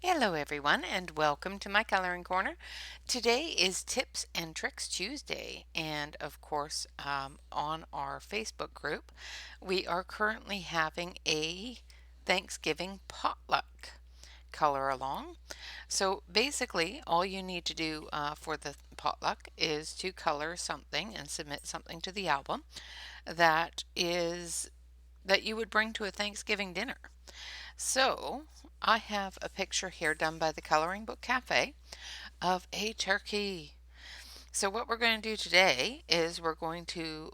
Hello everyone and welcome to my coloring corner. Today is Tips and Tricks Tuesday, and of course on our Facebook group we are currently having a Thanksgiving potluck color along. So basically all you need to do for the potluck is to color something and submit something to the album that you would bring to a Thanksgiving dinner. So I have a picture here done by the Coloring Book Cafe of a turkey. So what we're going to do today is we're going to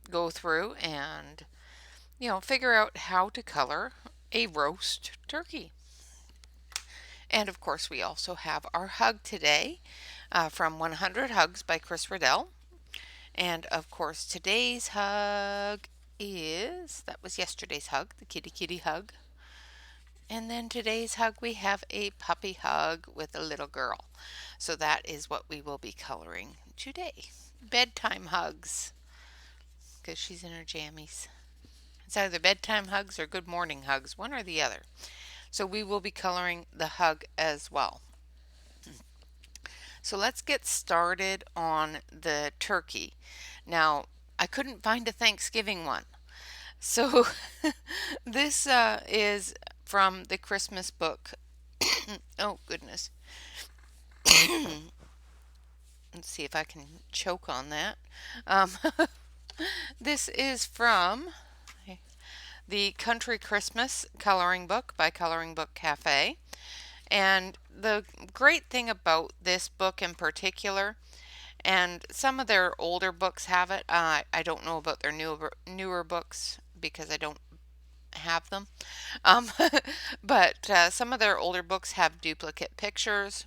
go through and figure out how to color a roast turkey. And of course we also have our hug today from 100 Hugs by Chris Riddell. And of course today's hug that was yesterday's hug, the kitty kitty hug. And then today's hug, we have a puppy hug with a little girl. So that is what we will be coloring today. Bedtime hugs, because she's in her jammies. It's either bedtime hugs or good morning hugs, one or the other. So we will be coloring the hug as well. So let's get started on the turkey. Now, I couldn't find a Thanksgiving one. So this is from the Christmas book. Oh, goodness. Let's see if I can choke on that. Um, this is from the Country Christmas Coloring Book by Coloring Book Cafe. And the great thing about this book in particular, and some of their older books have it, I don't know about their newer books because I don't have them. Um, but some of their older books have duplicate pictures,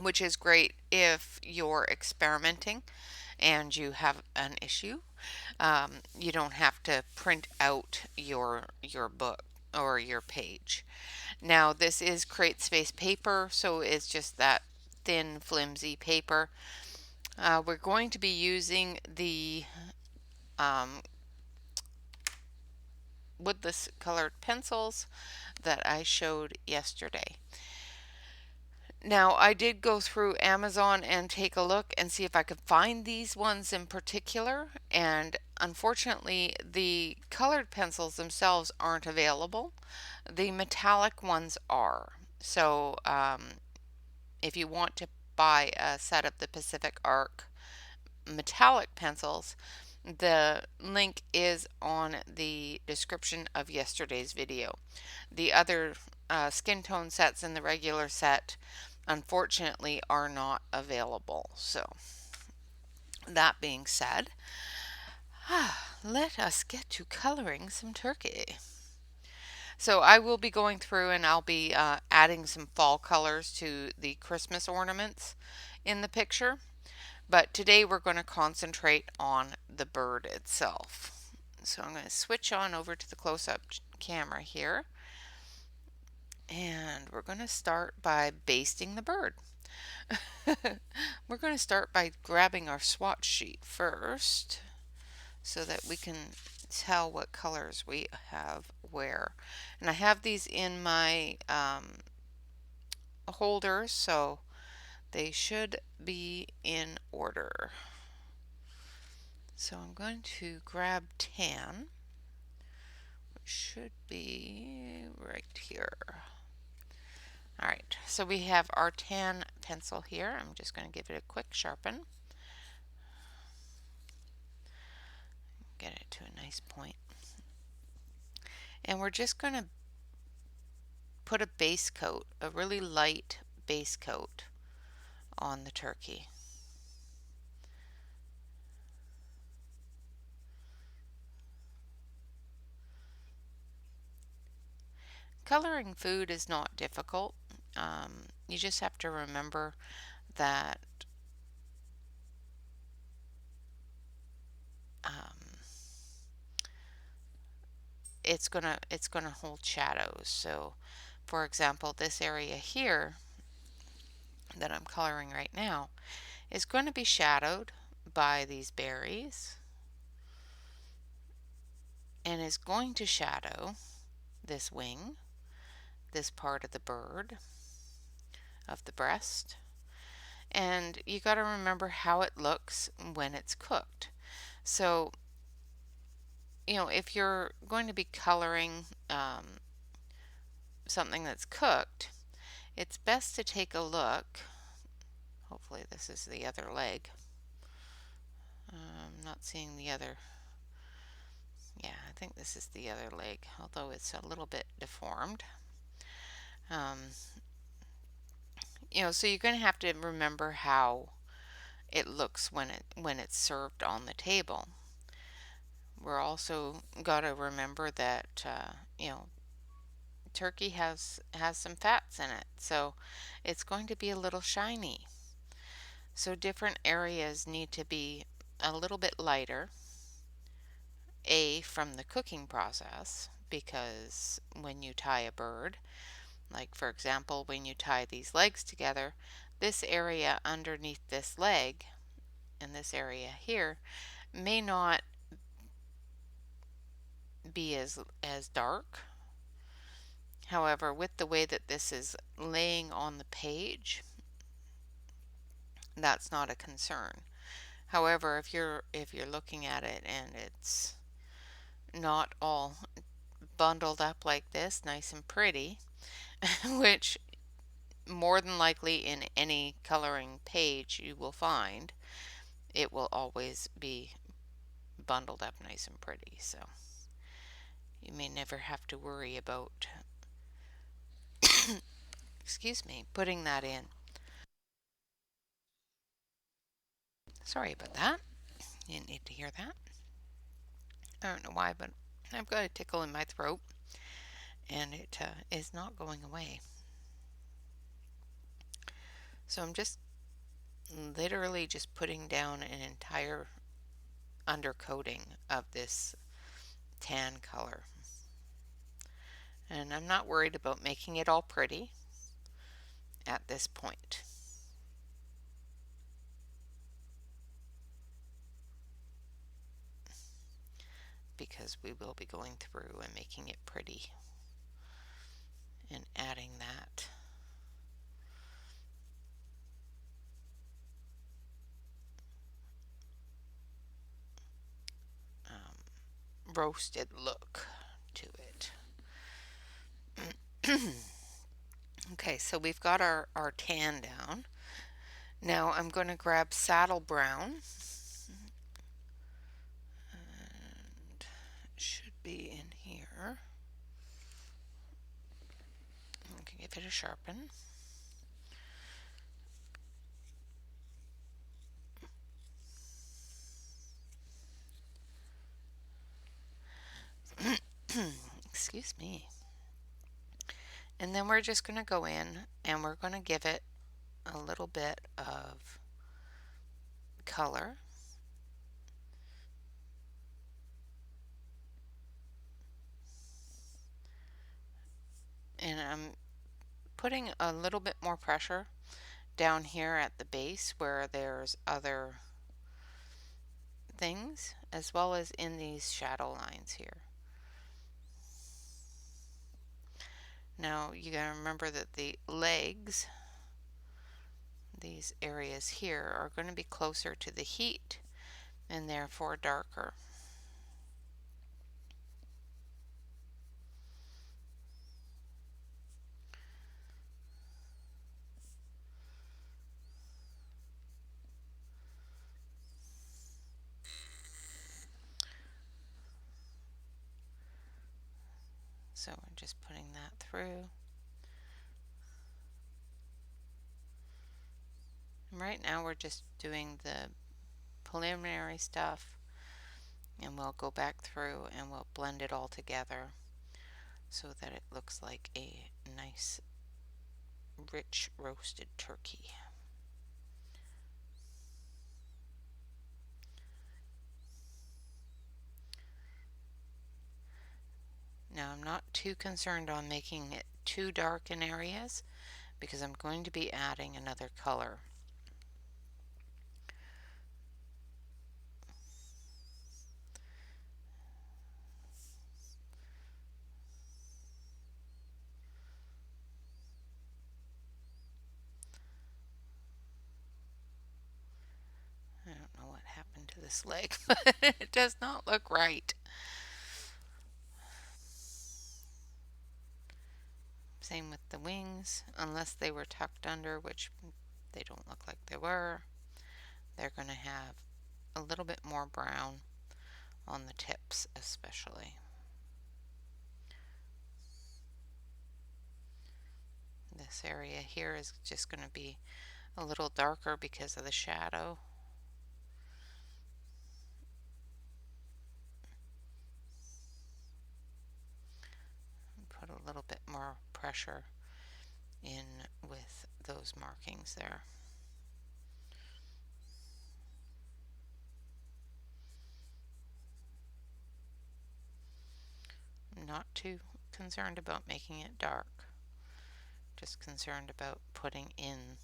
which is great if you're experimenting and you have an issue. You don't have to print out your book or your page. Now this is Create Space paper, so it's just that thin, flimsy paper. We're going to be using the um, woodless colored pencils that I showed yesterday. Now, I did go through Amazon and take a look and see if I could find these ones in particular, and unfortunately, the colored pencils themselves aren't available. The metallic ones are. So, if you want to buy a set of the Pacific Arc metallic pencils, the link is on the description of yesterday's video. The other skin tone sets in the regular set unfortunately are not available. So that being said, let us get to coloring some turkey. So I will be going through and I'll be adding some fall colors to the Christmas ornaments in the picture. But today we're going to concentrate on the bird itself. So I'm going to switch on over to the close-up camera here. And we're going to start by basting the bird. We're going to start by grabbing our swatch sheet first so that we can tell what colors we have where. And I have these in my holders, so they should be in order. So I'm going to grab tan, which should be right here. Alright, so we have our tan pencil here. I'm just going to give it a quick sharpen. Get it to a nice point. And we're just going to put a base coat, a really light base coat on the turkey. Coloring food is not difficult. You just have to remember that it's gonna hold shadows. So, for example, this area here that I'm coloring right now is going to be shadowed by these berries and is going to shadow this wing this part of the bird, of the breast. And you got to remember how it looks when it's cooked. So, if you're going to be coloring something that's cooked, it's best to take a look. Hopefully this is the other leg. I'm not seeing the other. Yeah, I think this is the other leg, although it's a little bit deformed. So you're going to have to remember how it looks when it's served on the table. We're also got to remember that turkey has some fats in it, so it's going to be a little shiny. So different areas need to be a little bit lighter, from the cooking process, because when you tie a bird, like for example, when you tie these legs together, this area underneath this leg and this area here may not be as dark. However, with the way that this is laying on the page, that's not a concern. However, if you're looking at it and it's not all bundled up like this, nice and pretty, which more than likely in any coloring page you will find, it will always be bundled up nice and pretty. So you may never have to worry about excuse me, putting that in. Sorry about that. You didn't need to hear that. I don't know why, but I've got a tickle in my throat and it is not going away. So I'm just literally just putting down an entire undercoating of this tan color. And I'm not worried about making it all pretty at this point. Because we will be going through and making it pretty and adding that roasted look to it. Okay, so we've got our tan down. Now I'm going to grab saddle brown. And it should be in here. I can give it a sharpen. Excuse me. And then we're just going to go in and we're going to give it a little bit of color. And I'm putting a little bit more pressure down here at the base where there's other things, as well as in these shadow lines here. Now you gotta remember that the legs, these areas here, are going to be closer to the heat and therefore darker. So we're just putting that through. And right now we're just doing the preliminary stuff, and we'll go back through and we'll blend it all together so that it looks like a nice rich roasted turkey. Now I'm not too concerned on making it too dark in areas because I'm going to be adding another color. this leg, but it does not look right. Same with the wings, unless they were tucked under, which they don't look like they were. They're going to have a little bit more brown on the tips especially. This area here is just going to be a little darker because of the shadow. Put a little bit more pressure in with those markings there. I'm not too concerned about making it dark, just concerned about putting in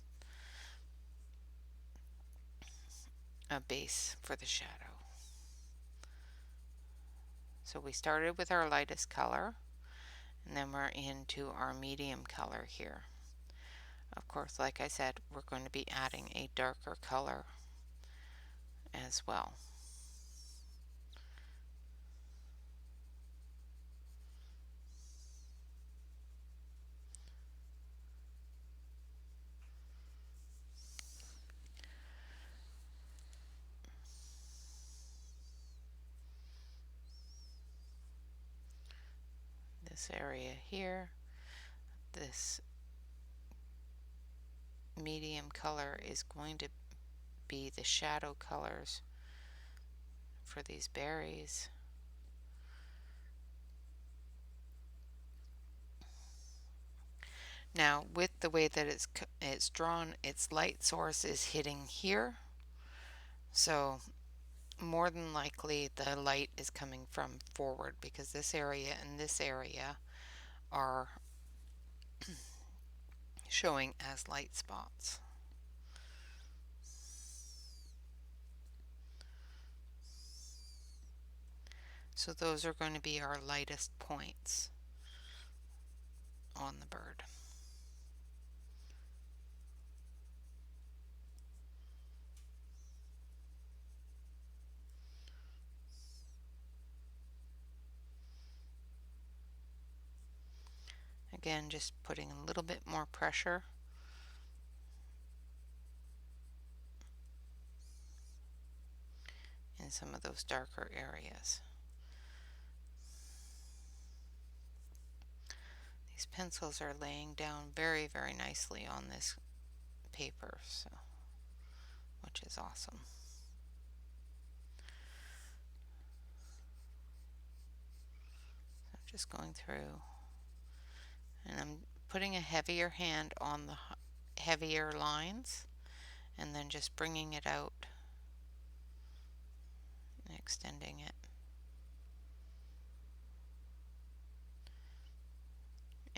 a base for the shadow. So we started with our lightest color, and then we're into our medium color here. Of course, like I said, we're going to be adding a darker color as well. This area here, this medium color is going to be the shadow colors for these berries. Now, with the way that it's drawn, its light source is hitting here, so more than likely the light is coming from forward because this area and this area are showing as light spots. So those are going to be our lightest points on the bird. Again, just putting a little bit more pressure. In some of those darker areas. These pencils are laying down very, very nicely on this paper, so which is awesome. So I'm just going through, and I'm putting a heavier hand on the heavier lines, and then just bringing it out and extending it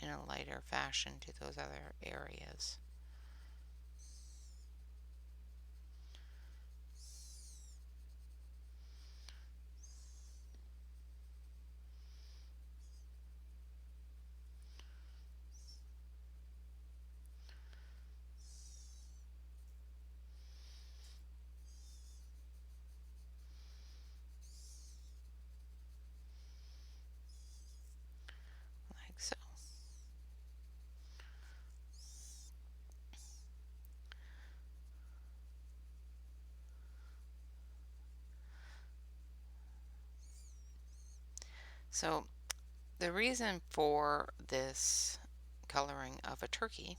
in a lighter fashion to those other areas. Like so. So the reason for this coloring of a turkey,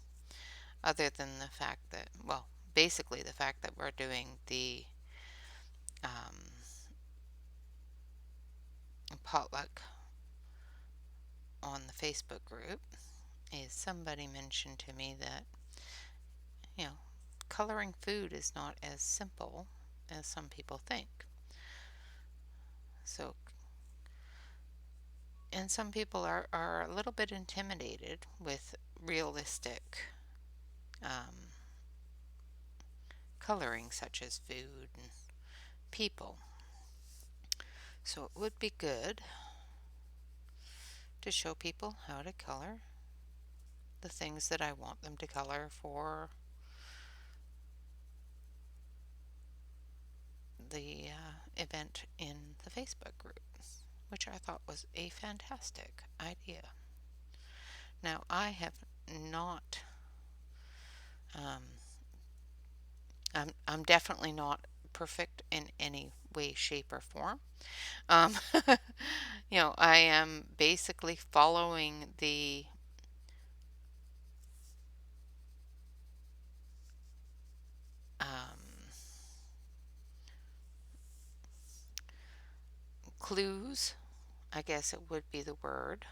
other than the fact that, well, basically the fact that we're doing the potluck on the Facebook group, is somebody mentioned to me that, coloring food is not as simple as some people think. So, and some people are a little bit intimidated with realistic coloring, such as food and people. So it would be good to show people how to color the things that I want them to color for the event in the Facebook group, which I thought was a fantastic idea. Now, I have not, um, I'm definitely not perfect in any way, shape, or form. Um, I am basically following the clues, I guess it would be the word,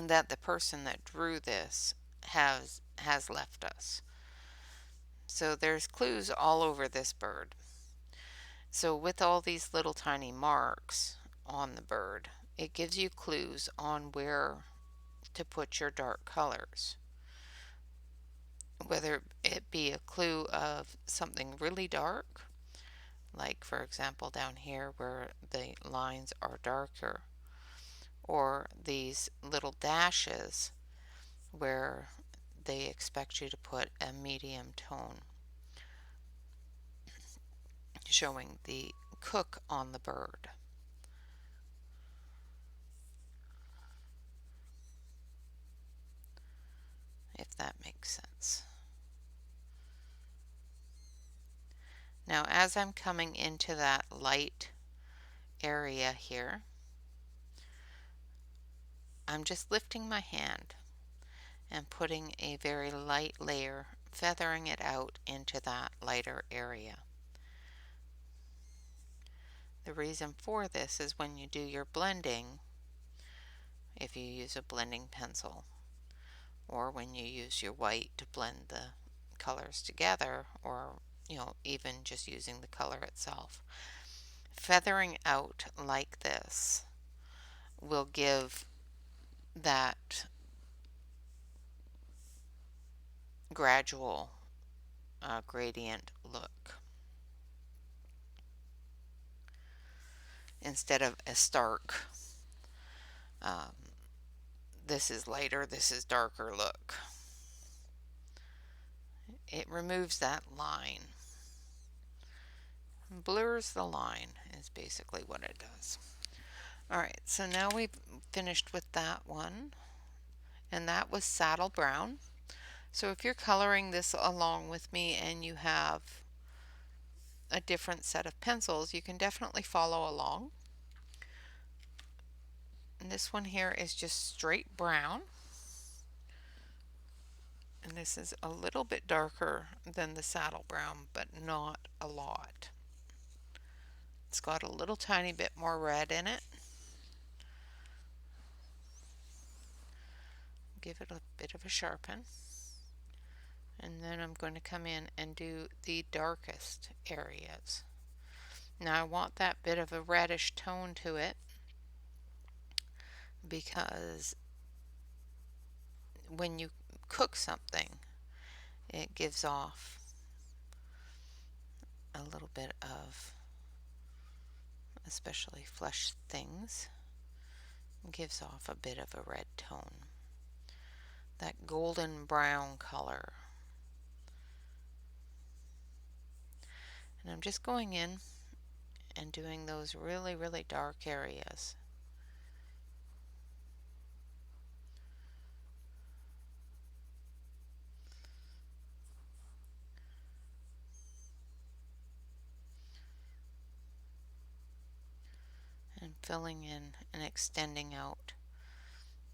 that the person that drew this has left us. So there's clues all over this bird. So with all these little tiny marks on the bird, it gives you clues on where to put your dark colors. Whether it be a clue of something really dark, like for example down here where the lines are darker, or these little dashes where they expect you to put a medium tone, showing the cook on the bird. If that makes sense. Now, as I'm coming into that light area here, I'm just lifting my hand and putting a very light layer, feathering it out into that lighter area. The reason for this is when you do your blending, if you use a blending pencil, or when you use your white to blend the colors together, or even just using the color itself, feathering out like this will give that gradual gradient look instead of a stark um, this is lighter, this is darker look. It removes that line. Blurs the line is basically what it does. Alright, so now we've finished with that one, and that was Saddle Brown. So if you're coloring this along with me and you have a different set of pencils, you can definitely follow along. And this one here is just straight brown. And this is a little bit darker than the Saddle Brown, but not a lot. It's got a little tiny bit more red in it. Give it a bit of a sharpen. And then I'm going to come in and do the darkest areas. Now I want that bit of a reddish tone to it because when you cook something, it gives off a little bit of, especially flesh things, gives off a bit of a red tone. That golden brown color. And I'm just going in and doing those really, really dark areas. And filling in and extending out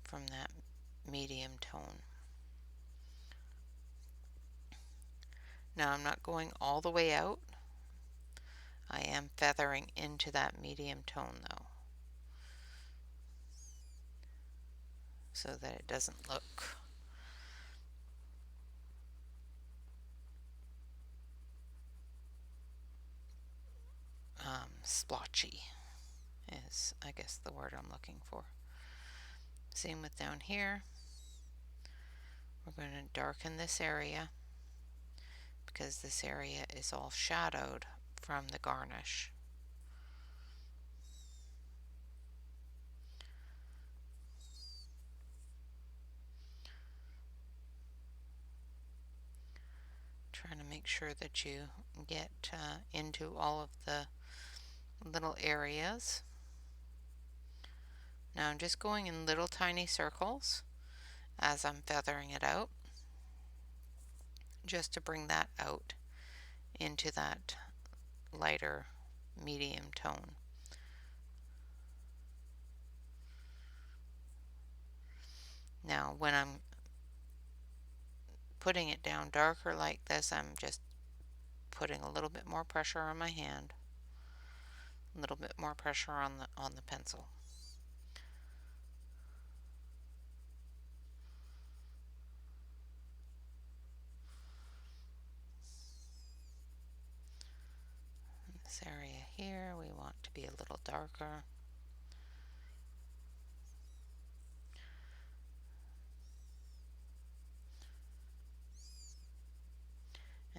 from that medium tone. Now I'm not going all the way out. I am feathering into that medium tone though, so that it doesn't look splotchy is, I guess, the word I'm looking for. Same with down here. We're going to darken this area because this area is all shadowed from the garnish. Trying to make make sure that you get into all of the little areas. Now I'm just going in little tiny circles as I'm feathering it out, just to bring that out into that lighter medium tone. Now when I'm putting it down darker like this, I'm just putting a little bit more pressure on my hand, a little bit more pressure on the pencil. This area here we want to be a little darker.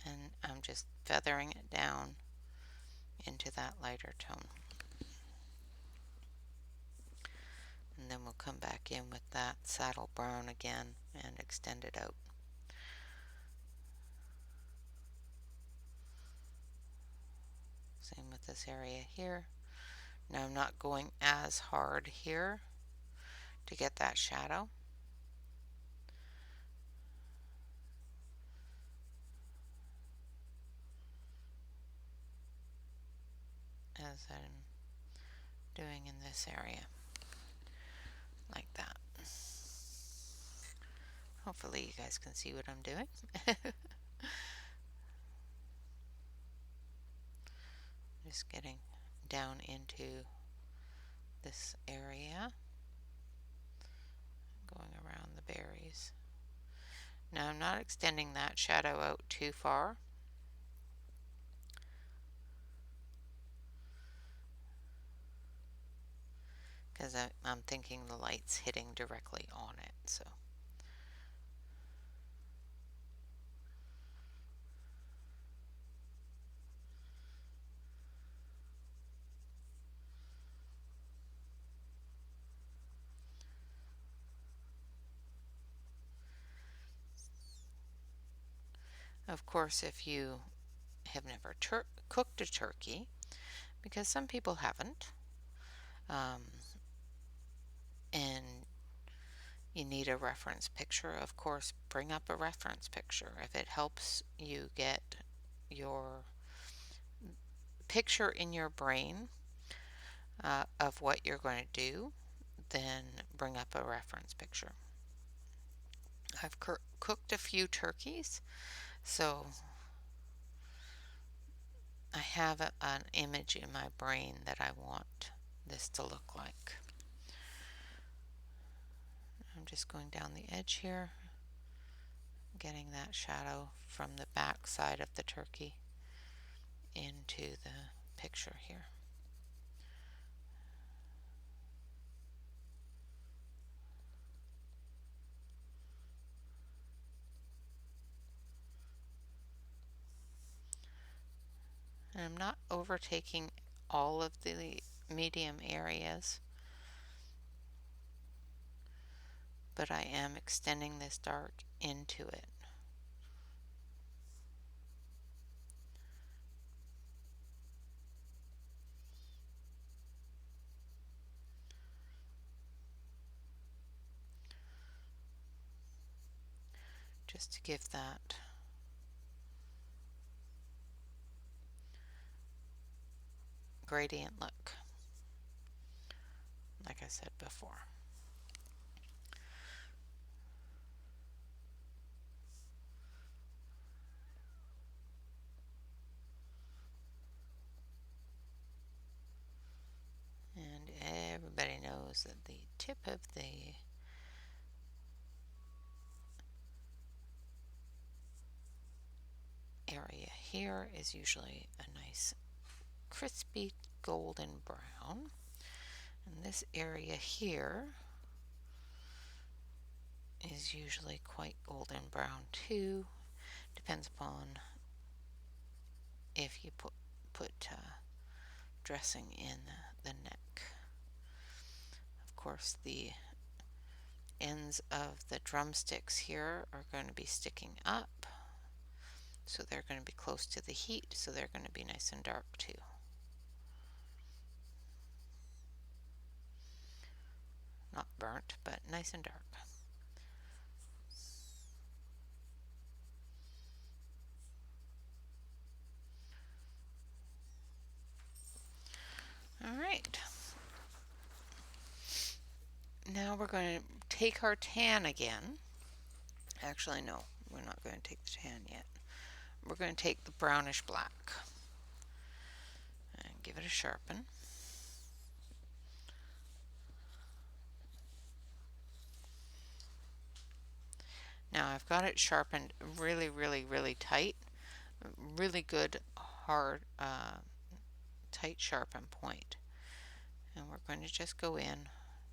And I'm just feathering it down into that lighter tone. And then we'll come back in with that saddle brown again and extend it out. Same with this area here. Now I'm not going as hard here to get that shadow. As I'm doing in this area. Like that. Hopefully you guys can see what I'm doing. Just getting down into this area, going around the berries. Now I'm not extending that shadow out too far, because I'm thinking the light's hitting directly on it. So of course, if you have never cooked a turkey, because some people haven't, and you need a reference picture, of course, bring up a reference picture. If it helps you get your picture in your brain of what you're going to do, then bring up a reference picture. I've cooked a few turkeys, so I have an image in my brain that I want this to look like. I'm just going down the edge here, getting that shadow from the back side of the turkey into the picture here. And I'm not overtaking all of the medium areas, but I am extending this dark into it. Just to give that gradient look, like I said before. And everybody knows that the tip of the area here is usually a nice crispy golden brown, and this area here is usually quite golden brown too. Depends upon if you put dressing in the neck. Of course, the ends of the drumsticks here are going to be sticking up, So they're going to be close to the heat, so they're going to be nice and dark too. Not burnt, but nice and dark. All right. Now we're going to take our tan again. Actually, no, we're not going to take the tan yet. We're going to take the brownish black and give it a sharpen. Now I've got it sharpened really, really, really tight. Really good, hard, tight sharpen point. And we're going to just go in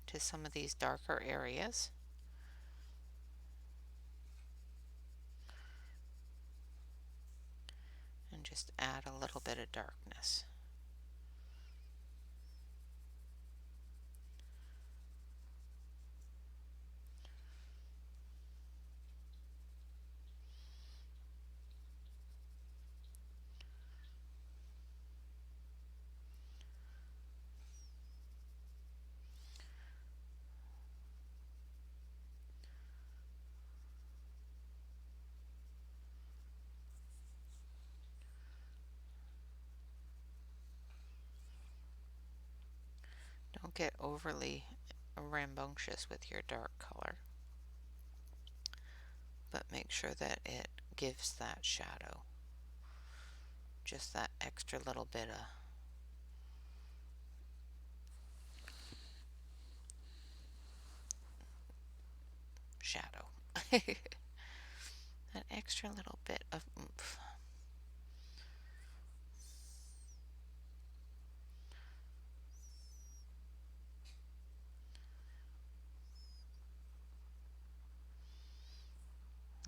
to some of these darker areas. And just add a little bit of darkness. Don't get overly rambunctious with your dark color, but make sure that it gives that shadow. Just that extra little bit of shadow. That extra little bit of oomph.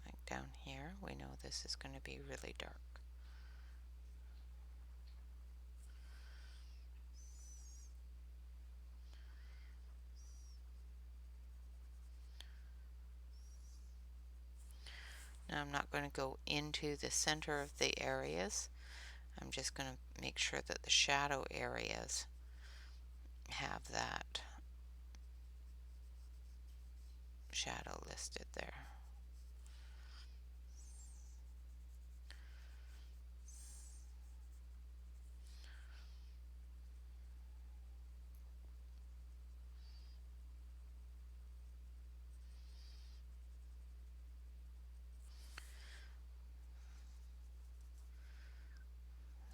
Like down here, we know this is going to be really dark. Now I'm not going to go into the center of the areas. I'm just going to make sure that the shadow areas have that shadow listed there.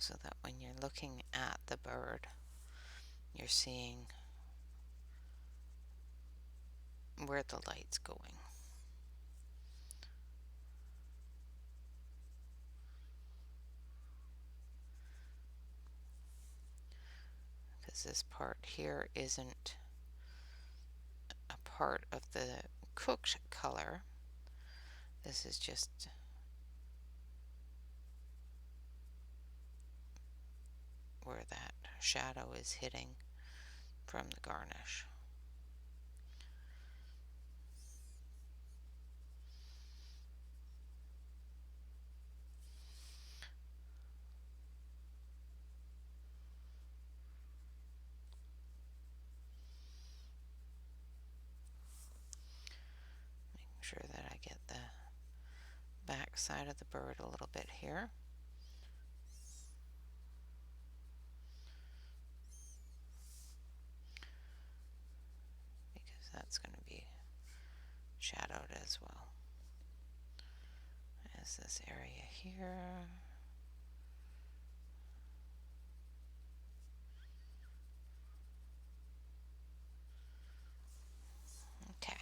So that when you're looking at the bird, you're seeing where the light's going. Because this part here isn't a part of the cooked color. This is just where that shadow is hitting from the garnish. Making sure that I get the back side of the bird a little bit here. Because that's going to be shadowed as well as this area here. Okay.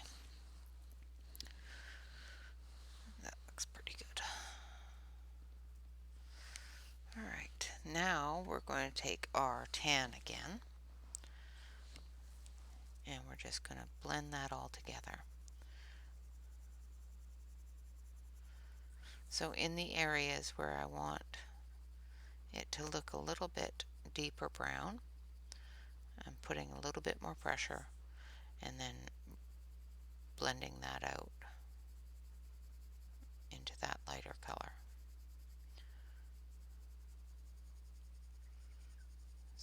That looks pretty good. Alright, now we're going to take our tan again, and we're just going to blend that all together. So in the areas where I want it to look a little bit deeper brown, I'm putting a little bit more pressure and then blending that out into that lighter color.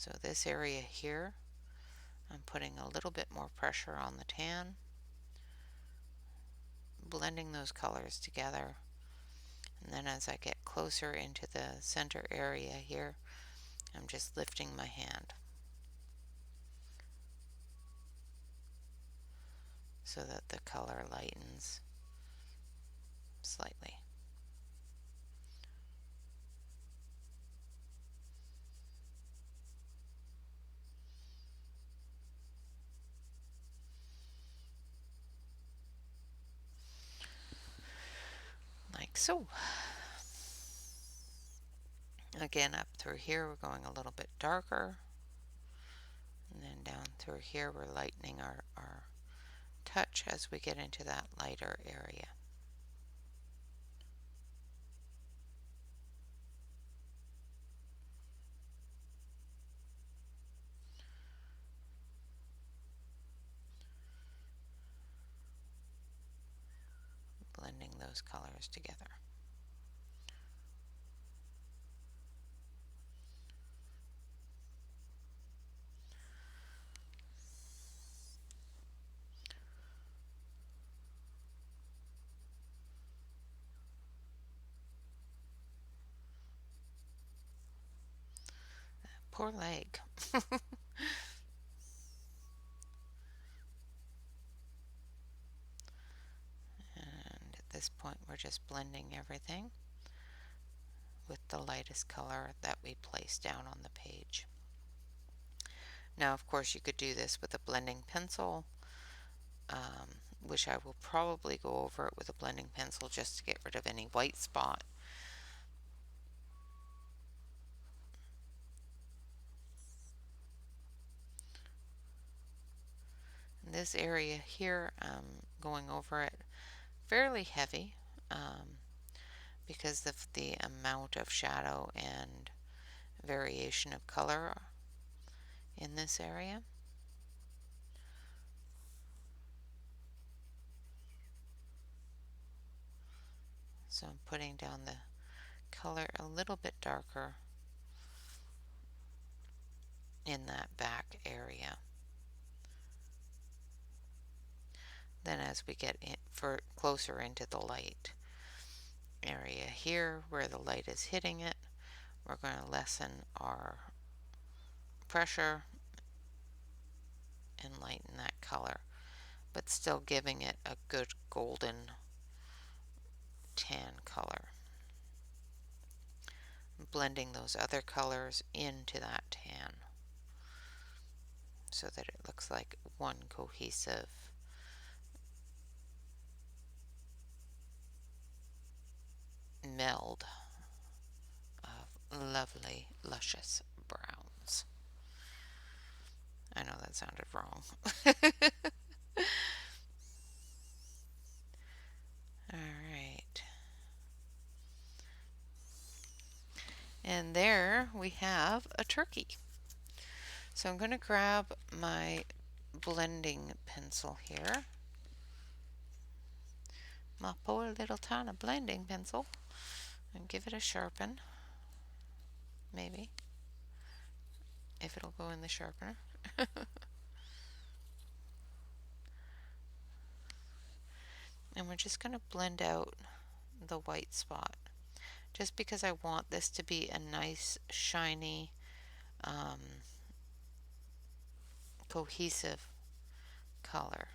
So this area here, I'm putting a little bit more pressure on the tan, blending those colors together. And then as I get closer into the center area here, I'm just lifting my hand so that the color lightens slightly. Like so. Again, up through here we're going a little bit darker, and then down through here we're lightening our touch as we get into that lighter area. Blending those colors together. Poor leg. And at this point we're just blending everything with the lightest color that we place down on the page. Now of course you could do this with a blending pencil, which I will probably go over it with a blending pencil just to get rid of any white spot. This area here, I'm going over it fairly heavy because of the amount of shadow and variation of color in this area. So I'm putting down the color a little bit darker in that back area. Then as we get closer into the light area here where the light is hitting it, we're going to lessen our pressure and lighten that color, but still giving it a good golden tan color. Blending those other colors into that tan so that it looks like one cohesive meld of lovely, luscious browns. I know that sounded wrong. Alright. And there we have a turkey. So I'm going to grab my blending pencil here. My poor little tiny blending pencil. And give it a sharpen. Maybe. If it'll go in the sharpener. And we're just going to blend out the white spot. Just because I want this to be a nice, shiny, cohesive color.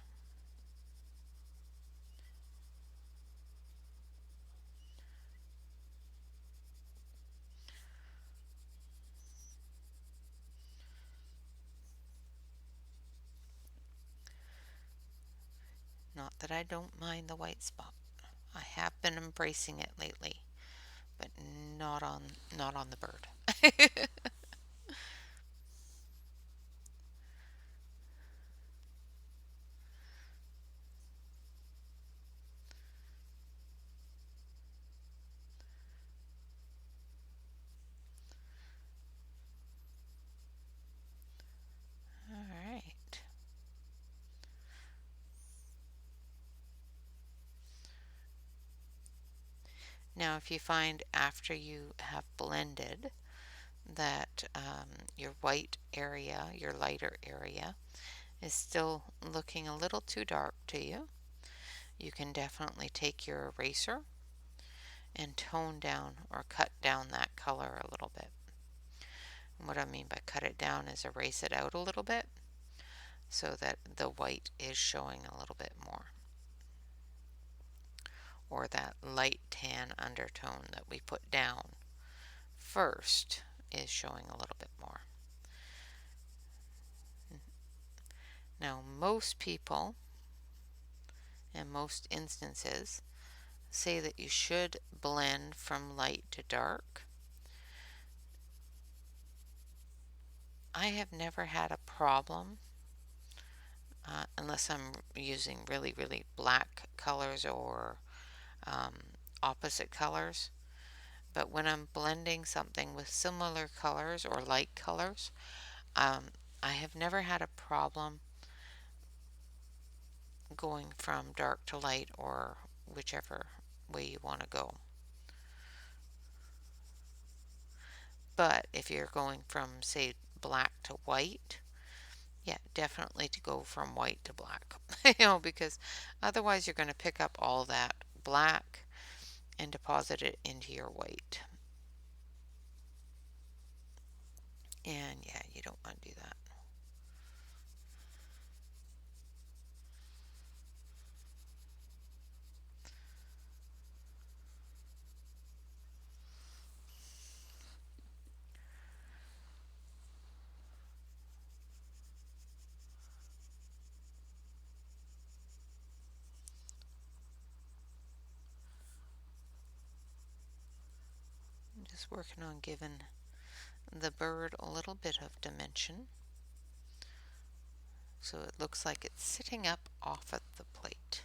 Not that I don't mind the white spot. I have been embracing it lately, but not on the bird. All right. Now if you find after you have blended that your white area, your lighter area, is still looking a little too dark to you, you can definitely take your eraser and tone down or cut down that color a little bit. And what I mean by cut it down is erase it out a little bit so that the white is showing a little bit more, or that light tan undertone that we put down first is showing a little bit more. Now, most people, in most instances, say that you should blend from light to dark. I have never had a problem unless I'm using really, really black colors or um, opposite colors. But when I'm blending something with similar colors or light colors, I have never had a problem going from dark to light or whichever way you want to go. But if you're going from, say, black to white, yeah, definitely to go from white to black, because otherwise you're going to pick up all that black and deposit it into your white. And yeah, you don't want to do that. I'm just working on giving the bird a little bit of dimension so it looks like it's sitting up off of the plate.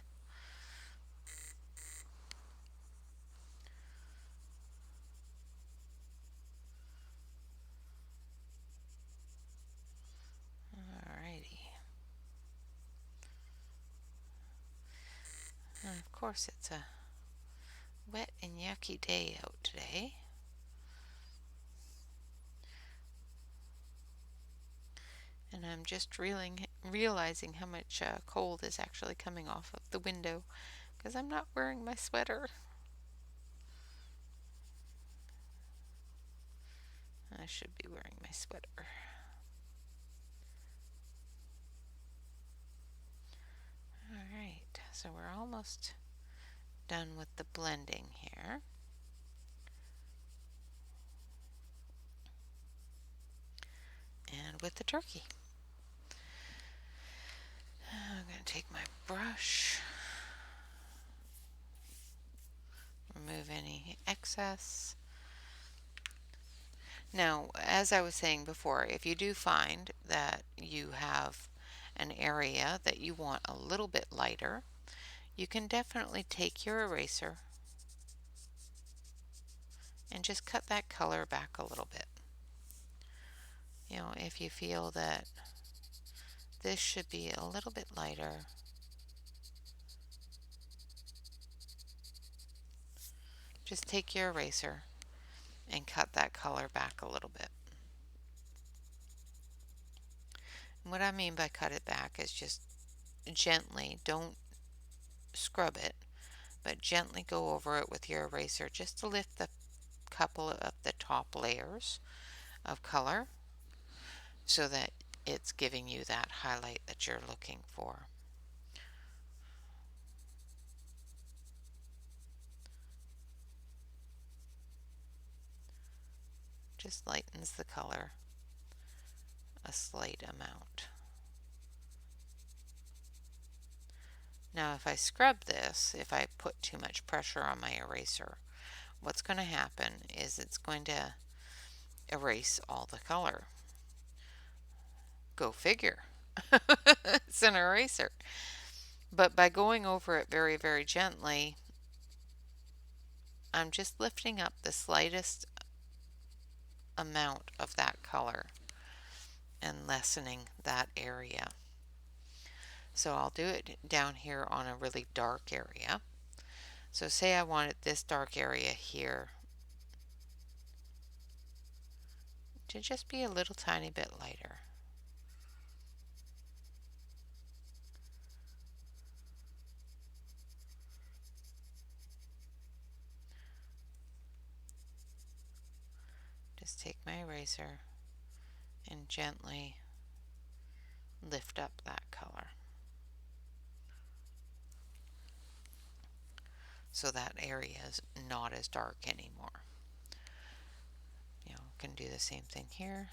Alrighty. And of course it's a wet and yucky day out today. And I'm just realizing how much cold is actually coming off of the window because I'm not wearing my sweater. I should be wearing my sweater. Alright, so we're almost done with the blending here. And with the turkey. I'm going to take my brush, remove any excess. Now, as I was saying before, if you do find that you have an area that you want a little bit lighter, you can definitely take your eraser and just cut that color back a little bit. If you feel that this should be a little bit lighter, just take your eraser and cut that color back a little bit. And what I mean by cut it back is just gently, don't scrub it, but gently go over it with your eraser just to lift the couple of the top layers of color so that it's giving you that highlight that you're looking for. Just lightens the color a slight amount. Now if I scrub this, if I put too much pressure on my eraser, what's going to happen is it's going to erase all the color. Go figure. It's an eraser. But by going over it very, very gently, I'm just lifting up the slightest amount of that color and lessening that area. So I'll do it down here on a really dark area. So say I wanted this dark area here to just be a little tiny bit lighter. Just take my eraser and gently lift up that color so that area is not as dark anymore. You can do the same thing here.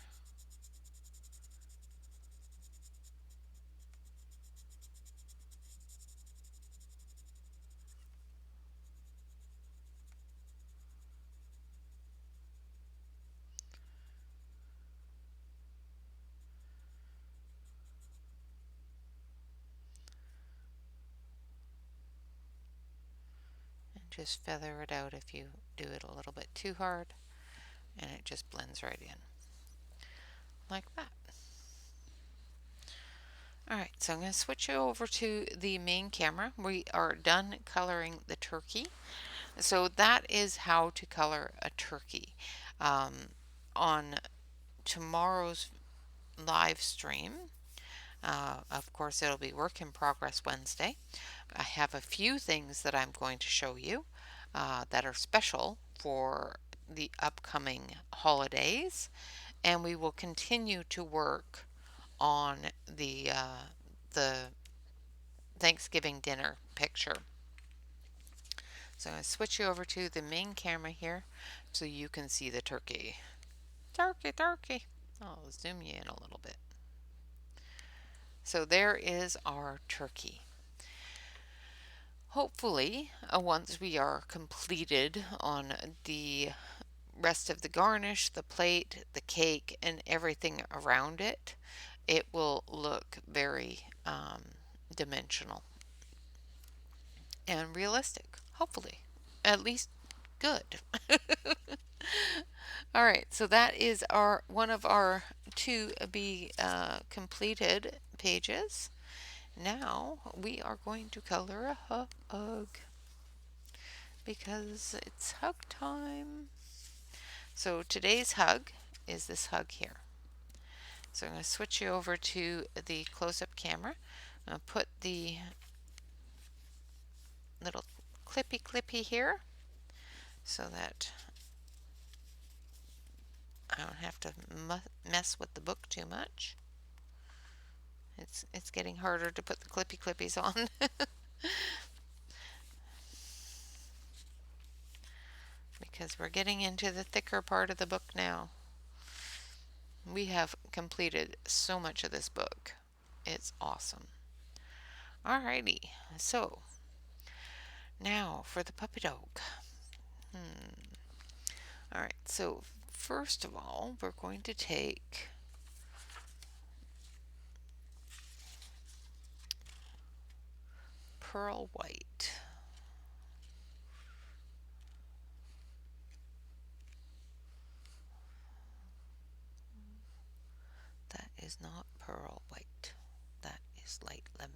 And just feather it out if you do it a little bit too hard, and it just blends right in like that. Alright, so I'm going to switch you over to the main camera. We are done coloring the turkey. So that is how to color a turkey. On tomorrow's live stream, of course it'll be Work in Progress Wednesday, I have a few things that I'm going to show you that are special for the upcoming holidays, and we will continue to work on the Thanksgiving dinner picture. So I'm going to switch you over to the main camera here so you can see the turkey. Turkey, turkey. I'll zoom you in a little bit. So there is our turkey. Hopefully, once we are completed on the rest of the garnish, the plate, the cake, and everything around it, it will look very dimensional and realistic. Hopefully, at least good. All right, so that is our one of our to be completed pages. Now we are going to color a hug because it's hug time. So today's hug is this hug here. So I'm going to switch you over to the close-up camera. I'm going to put the little clippy here so that I don't have to mess with the book too much. It's getting harder to put the clippies on. Because we're getting into the thicker part of the book now. We have completed so much of this book. It's awesome. Alrighty, so now for the puppy dog. Alright, so first of all, we're going to take pearl white. That is not pearl white. That is light lemon.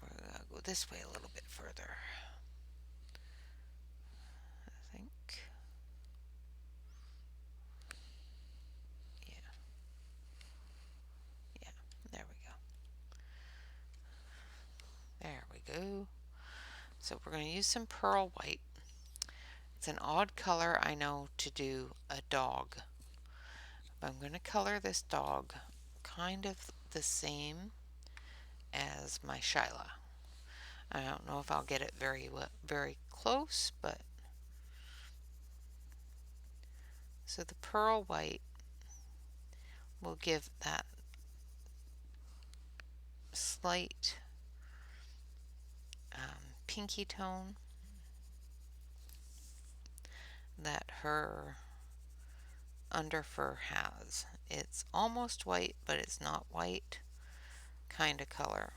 We're going to go this way a little bit further. I think. Yeah. Yeah, there we go. There we go. So we're going to use some pearl white. It's an odd color, I know, to do a dog. But I'm going to color this dog kind of the same as my Shyla. I don't know if I'll get it very close, but so the pearl white will give that slight pinky tone that her under fur has. It's almost white, but it's not white kind of color.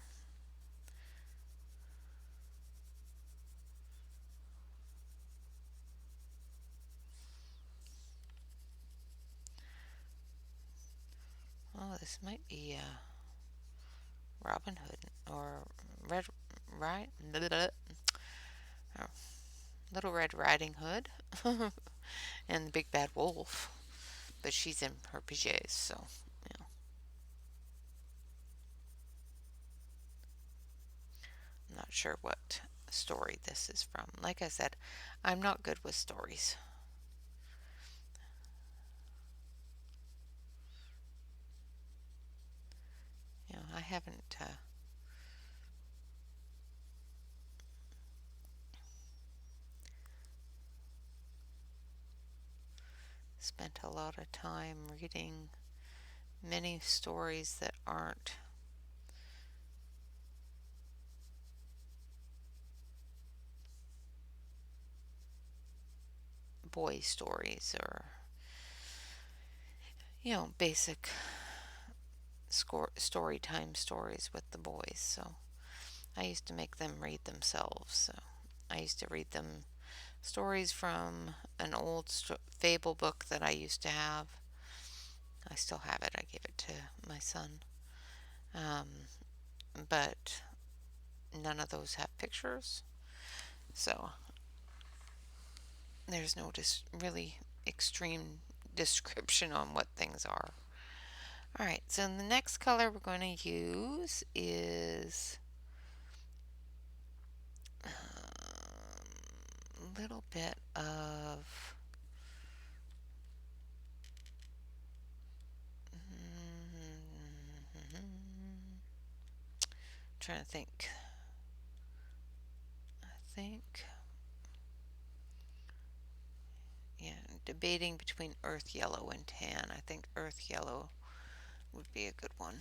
Oh, this might be Robin Hood or Red Right Little Red Riding Hood and the Big Bad Wolf. but she's in her PJs, so, you know. I'm not sure what story this is from. Like I said, I'm not good with stories. You know, I haven't spent a lot of time reading many stories that aren't boy stories or, you know, basic story time stories with the boys. So I used to make them read themselves. So I used to read them stories from an old fable book that I used to have. I still have it. I gave it to my son. Um, but none of those have pictures. So there's no really extreme description on what things are. Alright, so the next color we're going to use is a little bit of trying to think. I think, yeah, debating between earth yellow and tan. I think earth yellow would be a good one.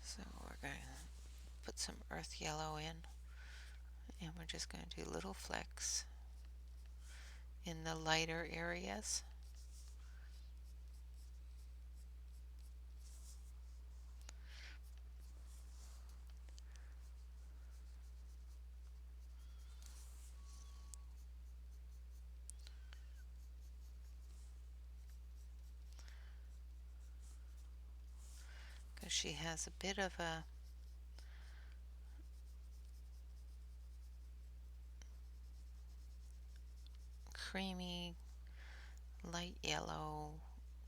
So we're going to put some earth yellow in, and we're just going to do little flecks in the lighter areas. Because she has a bit of a creamy, light yellow,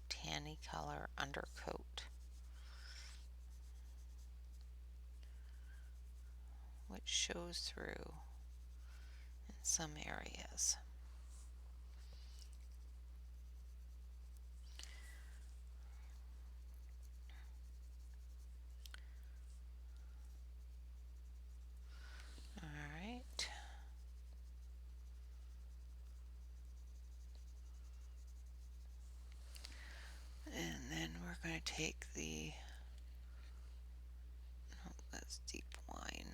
tanny color undercoat, which shows through in some areas. Alright. And then we're going to take the, oh, that's deep wine.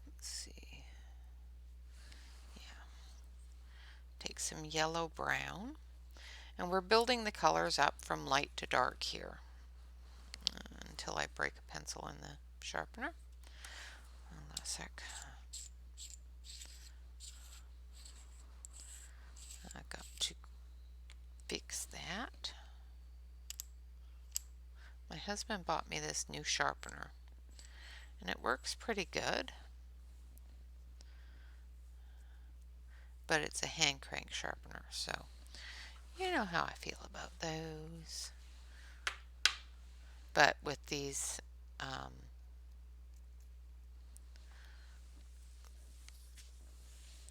Let's see. Yeah. Take some yellow brown. And we're building the colors up from light to dark here until I break a pencil in the sharpener. Hold on a sec. I got to fix that. My husband bought me this new sharpener, and it works pretty good, but it's a hand crank sharpener, so you know how I feel about those. But with these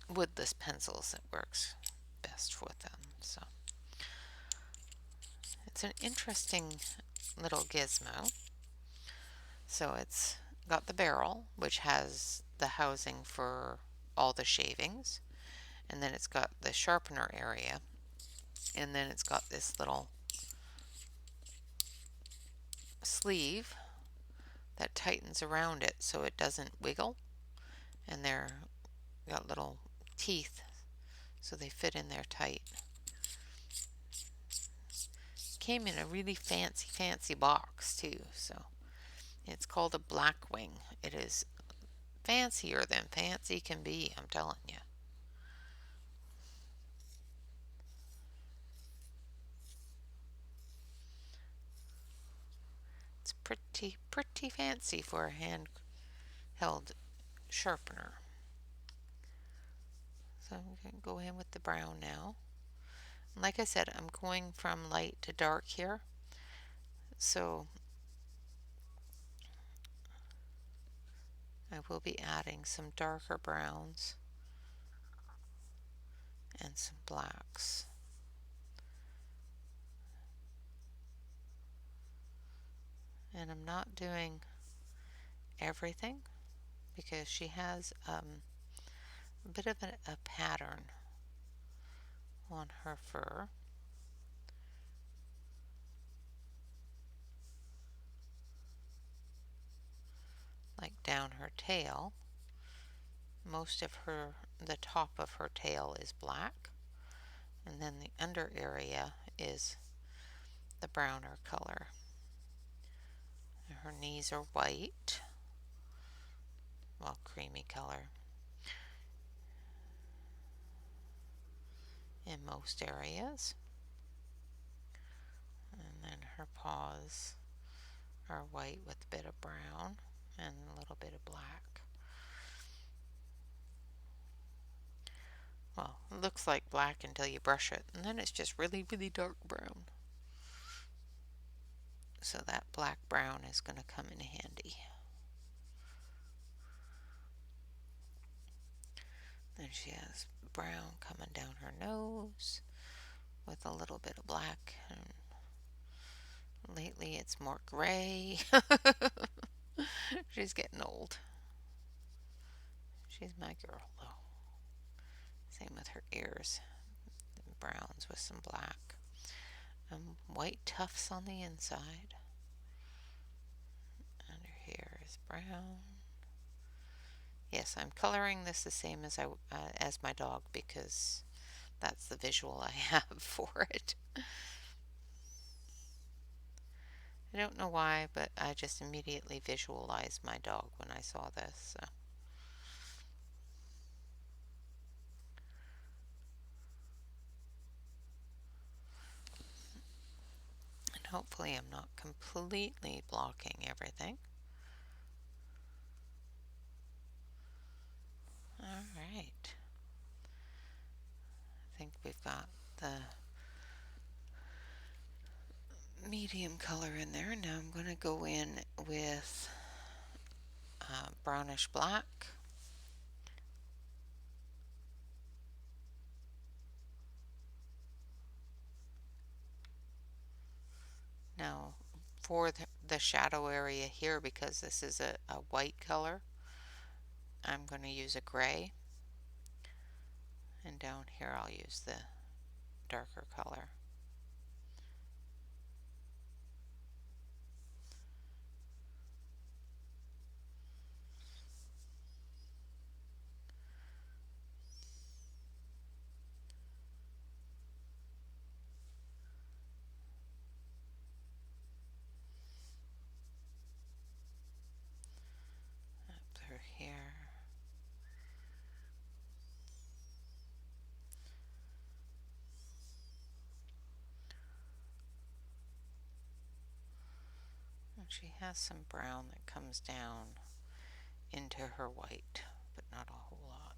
woodless pencils, it works best with them. So it's an interesting little gizmo. So it's got the barrel, which has the housing for all the shavings, and then it's got the sharpener area, and then it's got this little sleeve that tightens around it so it doesn't wiggle, and they're got little teeth so they fit in there tight. Came in a really fancy box too, so it's called a Blackwing. It is fancier than fancy can be, I'm telling you. It's pretty fancy for a handheld sharpener. So I'm going to go in with the brown now. Like I said, I'm going from light to dark here. So I will be adding some darker browns and some blacks. And I'm not doing everything because she has a bit of a pattern on her fur. Like down her tail. Most of the top of her tail is black, and then the under area is the browner color. Her knees are white, well, creamy color in most areas. And then her paws are white with a bit of brown and a little bit of black. Well, it looks like black until you brush it, and then it's just really, really dark brown. So that black brown is going to come in handy. Then she has brown coming down her nose with a little bit of black. And lately it's more gray. She's getting old. She's my girl though. Same with her ears. Browns with some black. White tufts on the inside. And her hair is brown. Yes, I'm coloring this the same as my dog because that's the visual I have for it. I don't know why, but I just immediately visualized my dog when I saw this. So. And hopefully I'm not completely blocking everything. Alright. I think we've got the medium color in there. Now I'm going to go in with brownish black. Now for the shadow area here, because this is a white color, I'm going to use a gray. And down here I'll use the darker color. Up her hair. And she has some brown that comes down into her white, but not a whole lot.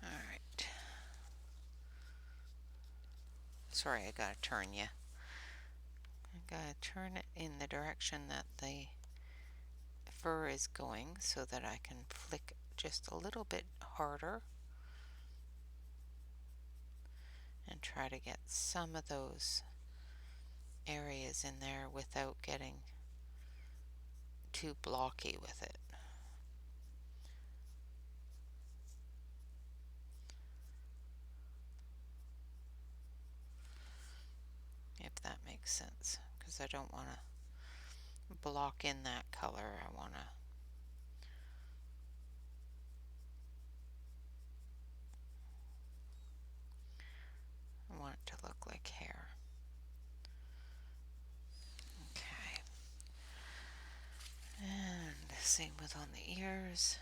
Alright. Sorry, I gotta turn you. I gotta turn it in the direction that the fur is going so that I can flick just a little bit harder and try to get some of those areas in there without getting too blocky with it. If that makes sense, because I don't want to block in that color. I want it to look like hair. Okay. And same with on the ears.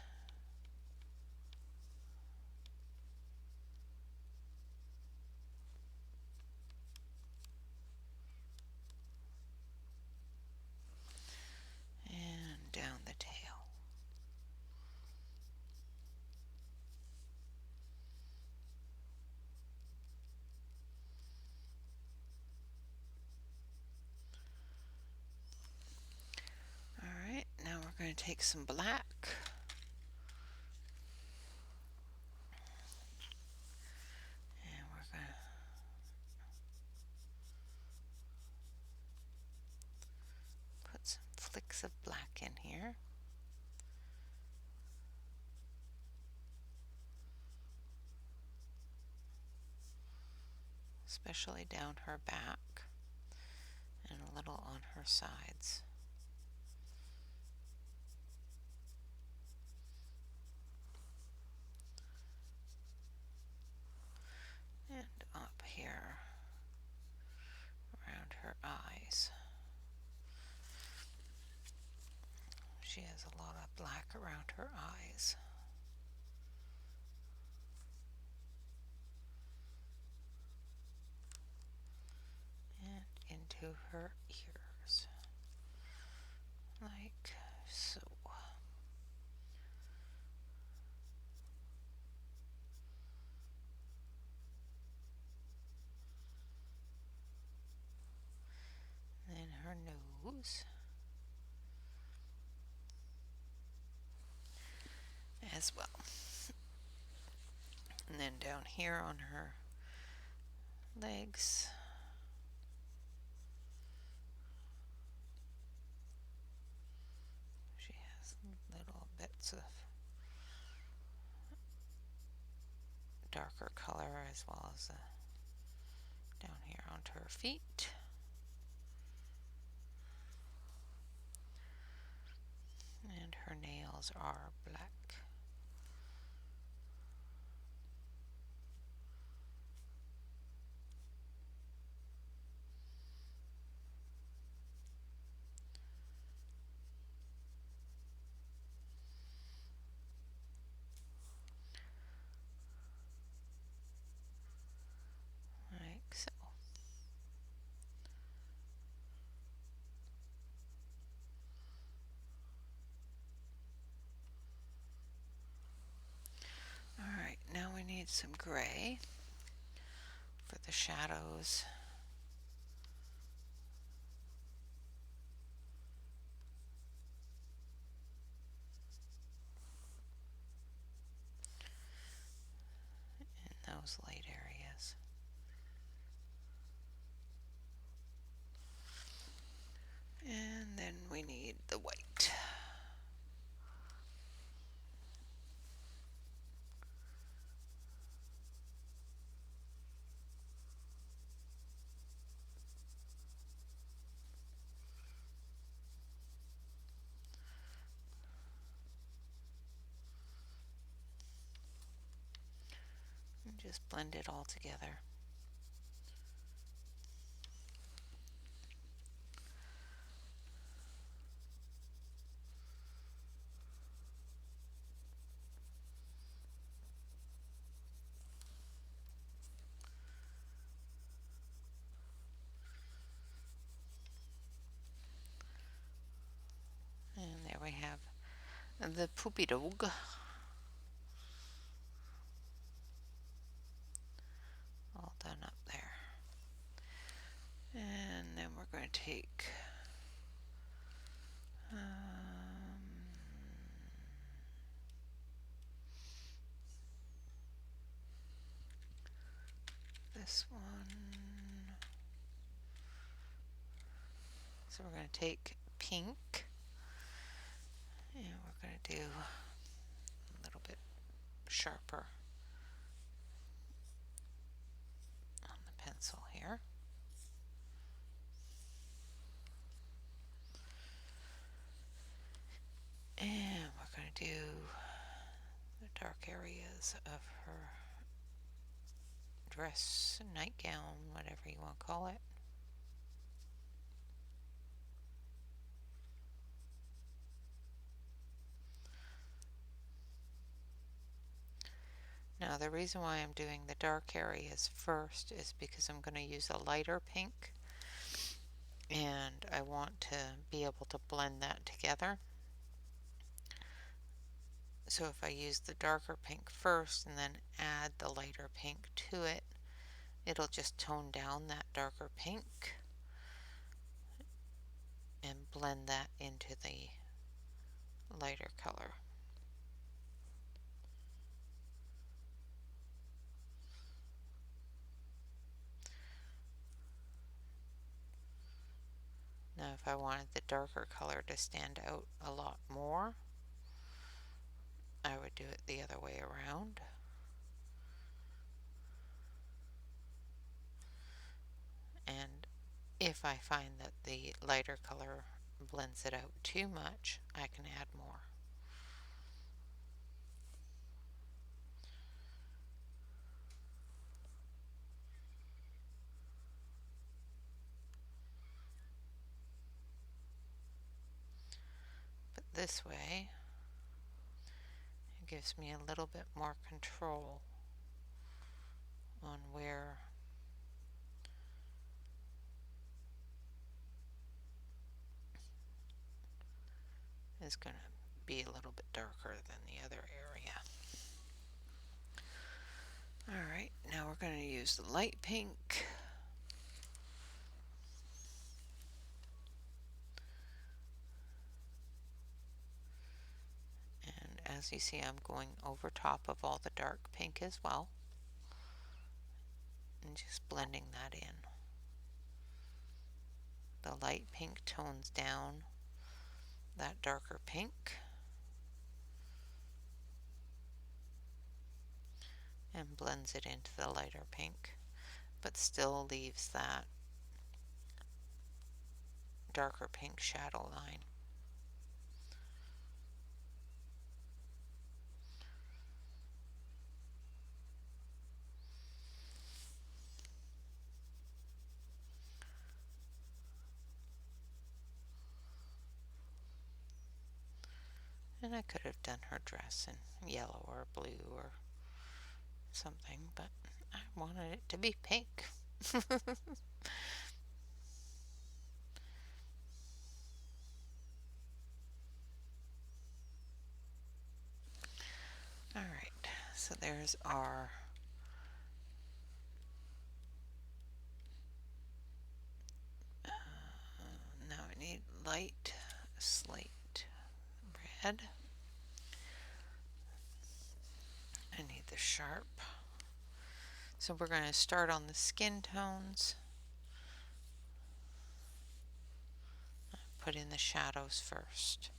take some black. And we're going to put some flicks of black in here. Especially down her back and a little on her sides. And up here around her eyes. She has a lot of black around her eyes. And into her ears, like so. Then her nose as well. And then down here on her legs. She has little bits of darker color as well as down here onto her feet. And her nails are black. Like so. Alright, now we need some gray for the shadows. In those light areas. And then we need the white. And just blend it all together. And there we have the poopy dog. All done up there. And then we're going to take this one. So we're going to take pink and we're going to do a little bit sharper on the pencil here. And we're going to do the dark areas of her dress, nightgown, whatever you want to call it. Now the reason why I'm doing the dark areas first is because I'm going to use a lighter pink and I want to be able to blend that together. So if I use the darker pink first and then add the lighter pink to it, it'll just tone down that darker pink and blend that into the lighter color. Now if I wanted the darker color to stand out a lot more, I would do it the other way around. And if I find that the lighter color blends it out too much, I can add more. But this way, it gives me a little bit more control on where is going to be a little bit darker than the other area. Alright, now we're going to use the light pink. And as you see, I'm going over top of all the dark pink as well. And just blending that in. The light pink tones down that darker pink and blends it into the lighter pink, but still leaves that darker pink shadow line. And I could have done her dress in yellow or blue or something, but I wanted it to be pink. Alright, so there's our now I need light slate red. I need the sharp. So we're going to start on the skin tones. Put in the shadows first.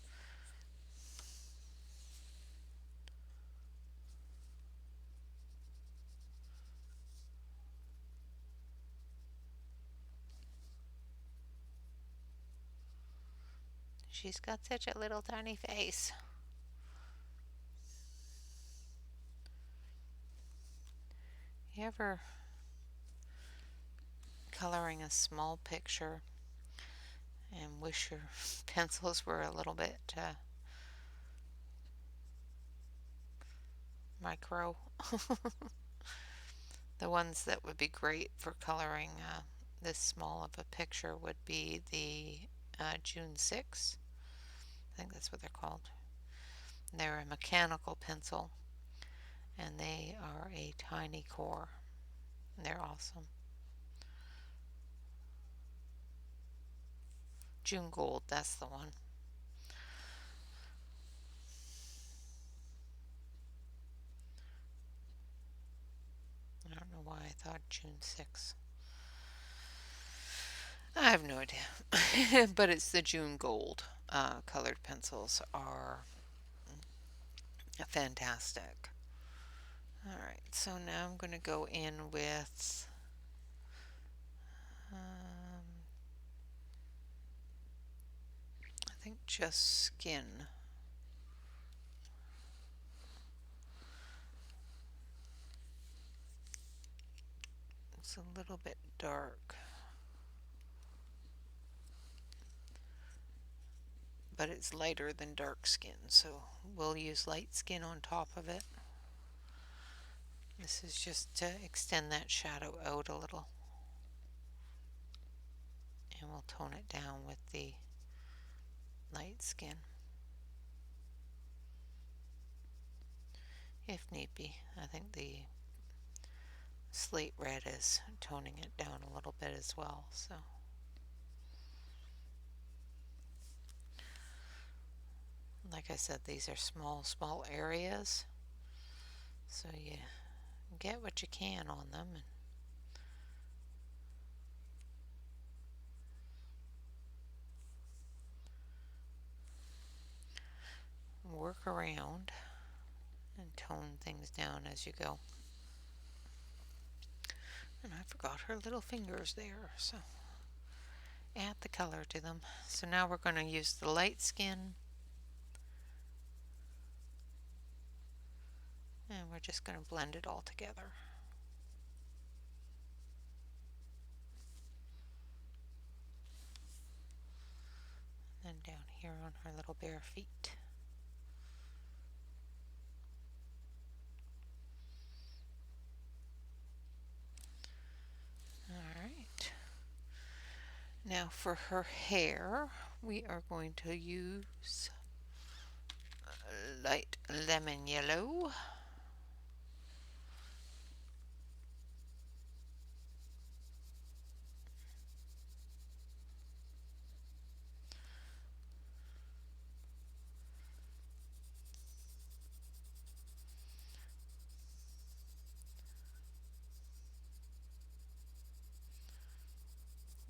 She's got such a little tiny face. You ever coloring a small picture and wish your pencils were a little bit micro? The ones that would be great for coloring this small of a picture would be the June 6. I think that's what they're called. They're a mechanical pencil and they are a tiny core. They're awesome. June Gold, that's the one. I don't know why I thought June 6. I have no idea. But it's the June Gold. Colored pencils are fantastic. Alright, so now I'm going to go in with I think just skin. It's a little bit dark, but it's lighter than dark skin, so we'll use light skin on top of it. This is just to extend that shadow out a little. And we'll tone it down with the light skin, if need be. I think the slate red is toning it down a little bit as well, so. Like I said, these are small areas, so you get what you can on them and work around and tone things down as you go. And I forgot her little fingers there, so add the color to them. So now we're going to use the light skin, and we're just going to blend it all together. And down here on her little bare feet. Alright. Now for her hair, we are going to use light lemon yellow.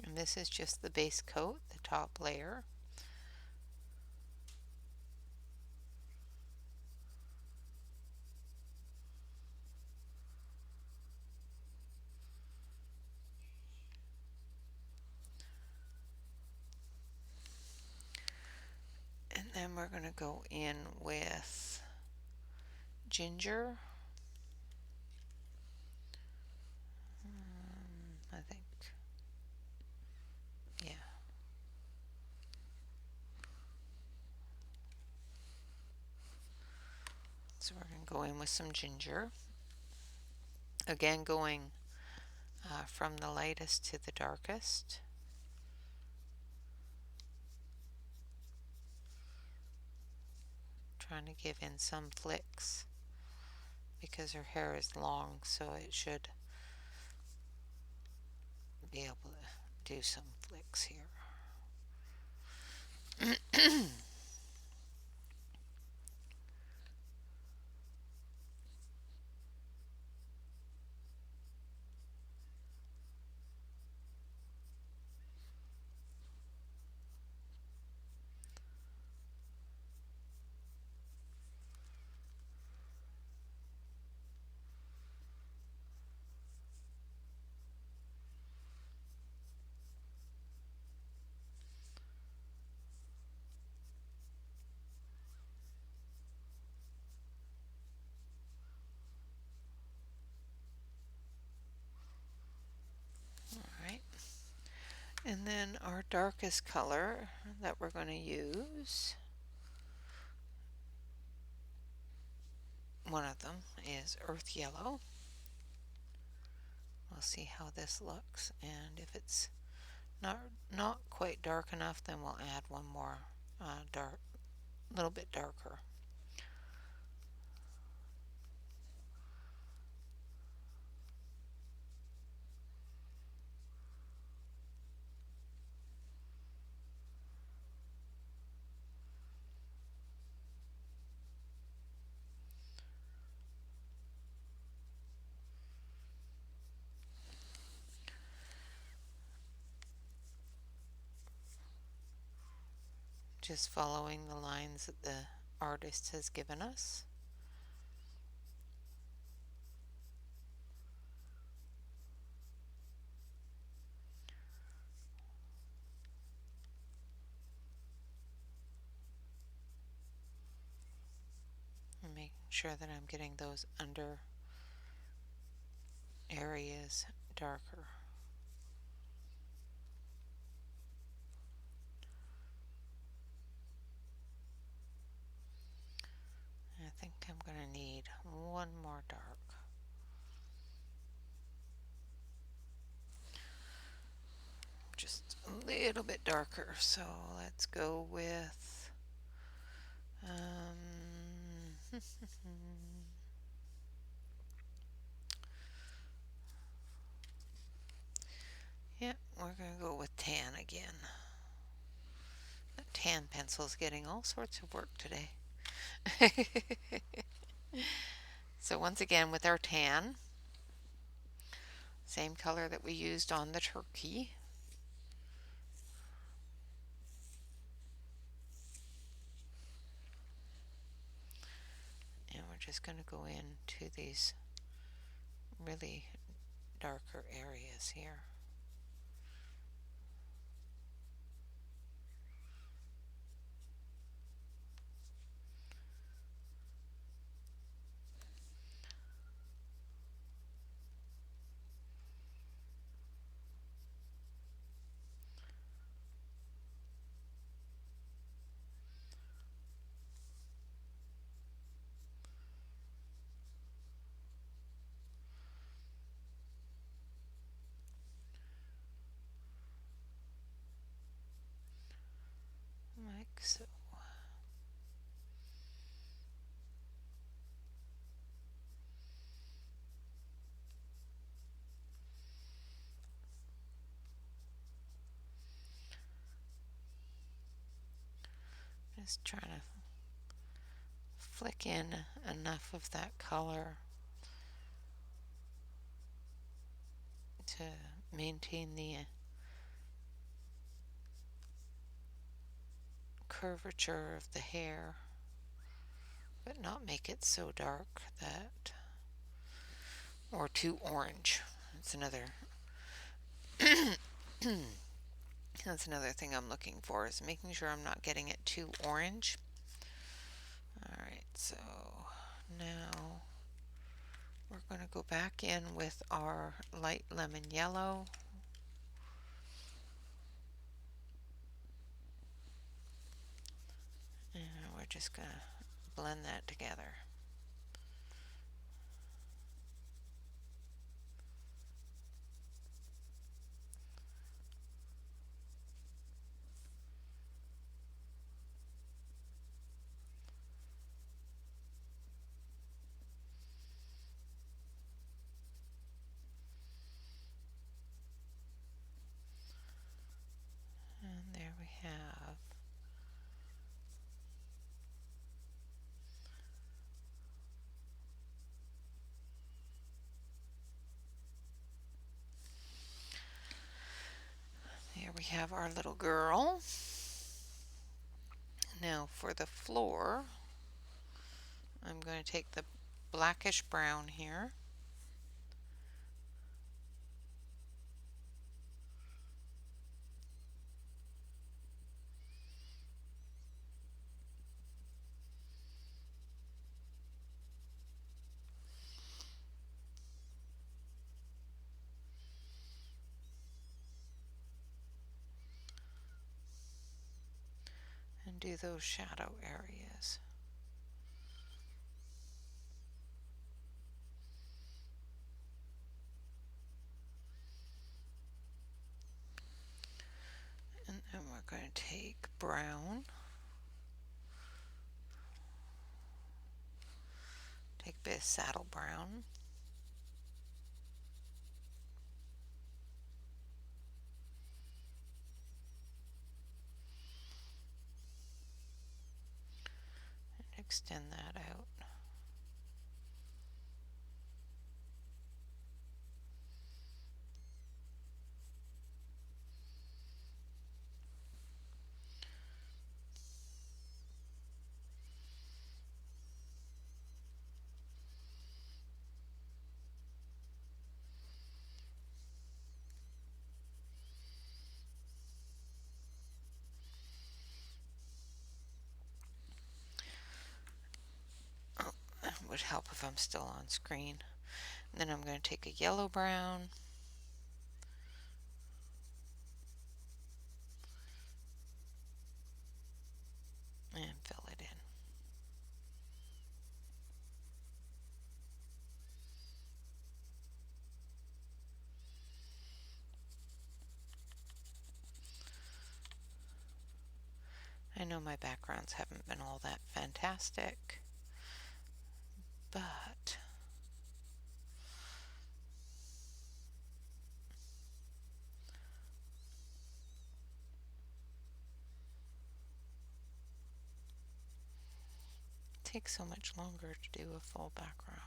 And this is just the base coat, the top layer. And then we're going to go in with ginger. I think, yeah. So we're going to go in with some ginger. Again, going from the lightest to the darkest. Trying to give in some flicks because her hair is long, so it should be able to do some flicks here. Alright. And then our darkest color that we're going to use, one of them is earth yellow. We'll see how this looks, and if it's not quite dark enough, then we'll add one more dark, little bit darker. Just following the lines that the artist has given us. And making sure that I'm getting those under areas darker. I think I'm going to need one more dark. Just a little bit darker, so let's go with yeah, we're going to go with tan again. tan pencil's getting all sorts of work today. So once again with our tan, same color that we used on the turkey. And we're just going to go into these really darker areas here. Like so. Just trying to flick in enough of that color to maintain the curvature of the hair, but not make it so dark that, or too orange. That's another that's another thing I'm looking for, is making sure I'm not getting it too orange. Alright, so now we're going to go back in with our light lemon yellow. And we're just going to blend that together. And there we have our little girl. Now for the floor, I'm going to take the blackish brown here and do those shadow areas. And then we're going to take brown, take a bit of saddle brown, and extend that out. It would help if I'm still on screen. And then I'm going to take a yellow brown and fill it in. I know my backgrounds haven't been all that fantastic, but takes so much longer to do a full background.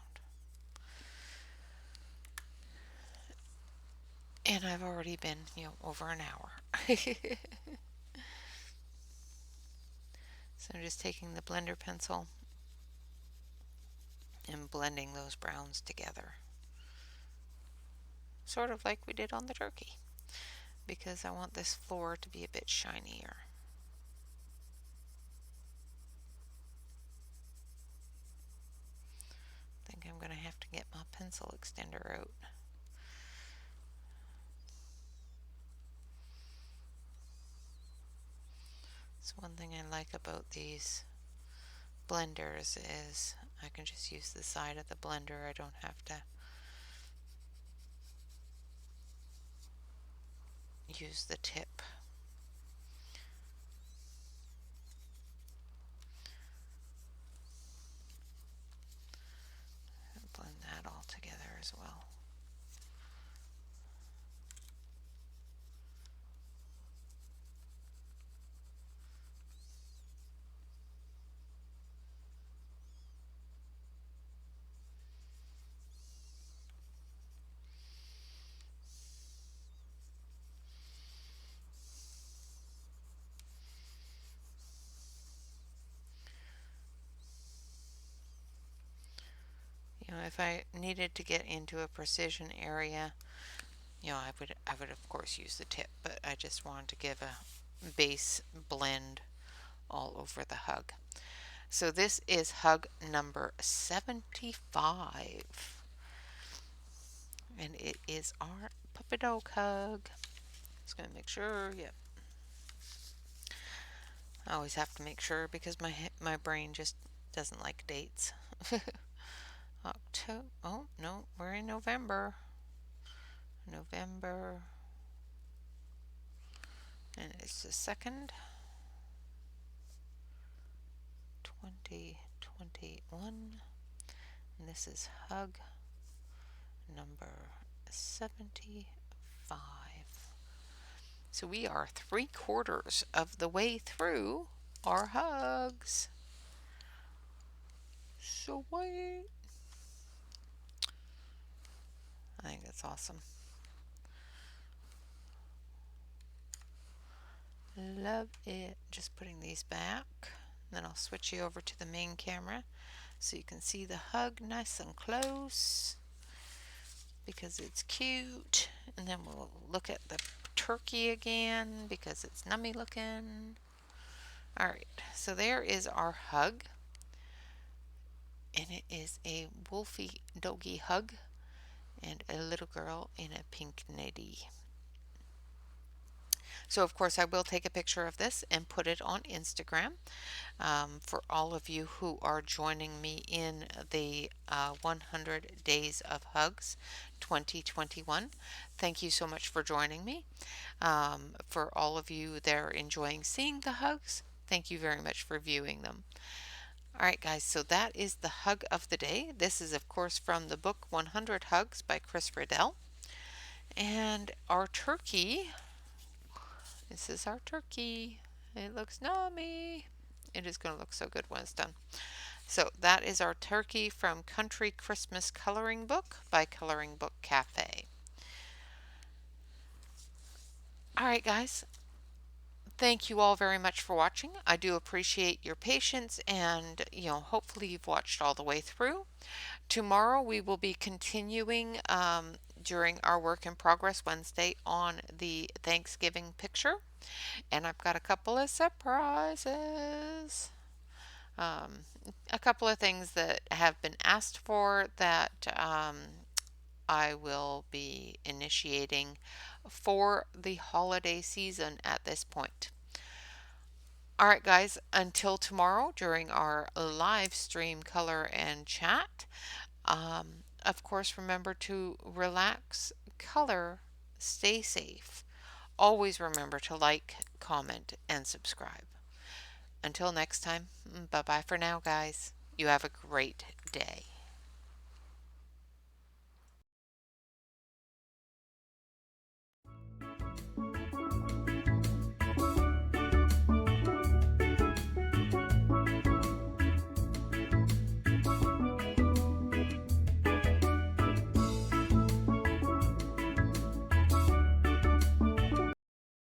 And I've already been, over an hour. So I'm just taking the blender pencil and blending those browns together. Sort of like we did on the turkey, because I want this floor to be a bit shinier. I think I'm going to have to get my pencil extender out. So one thing I like about these blenders is I can just use the side of the blender. I don't have to use the tip. And blend that all together as well. If I needed to get into a precision area, I would of course use the tip, but I just wanted to give a base blend all over the hug. So this is hug number 75, and it is our puppy dog hug. Just gonna make sure. Yep. I always have to make sure because my brain just doesn't like dates. October. Oh no, we're in November. November, and it's the 2nd, 2021, and this is hug number 75. So we are 3/4 of the way through our hugs. So wait. I think that's awesome. Love it. Just putting these back. Then I'll switch you over to the main camera so you can see the hug nice and close because it's cute. And then we'll look at the turkey again because it's nummy looking. Alright, so there is our hug. And it is a wolfy doggy hug and a little girl in a pink nightie. So of course I will take a picture of this and put it on Instagram for all of you who are joining me in the 100 Days of Hugs 2021. Thank you so much for joining me. For all of you that are enjoying seeing the hugs, thank you very much for viewing them. Alright guys, so that is the hug of the day. This is of course from the book 100 Hugs by Chris Riddell. And our turkey, this is our turkey. It looks nummy. It is going to look so good when it's done. So that is our turkey from Country Christmas Coloring Book by Coloring Book Cafe. Alright guys, thank you all very much for watching. I do appreciate your patience and, hopefully you've watched all the way through. Tomorrow we will be continuing during our Work in Progress Wednesday on the Thanksgiving picture. And I've got a couple of surprises. A couple of things that have been asked for that I will be initiating for the holiday season at this point. Alright guys, until tomorrow during our live stream color and chat, of course remember to relax, color, stay safe. Always remember to like, comment, and subscribe. Until next time, bye-bye for now guys. You have a great day.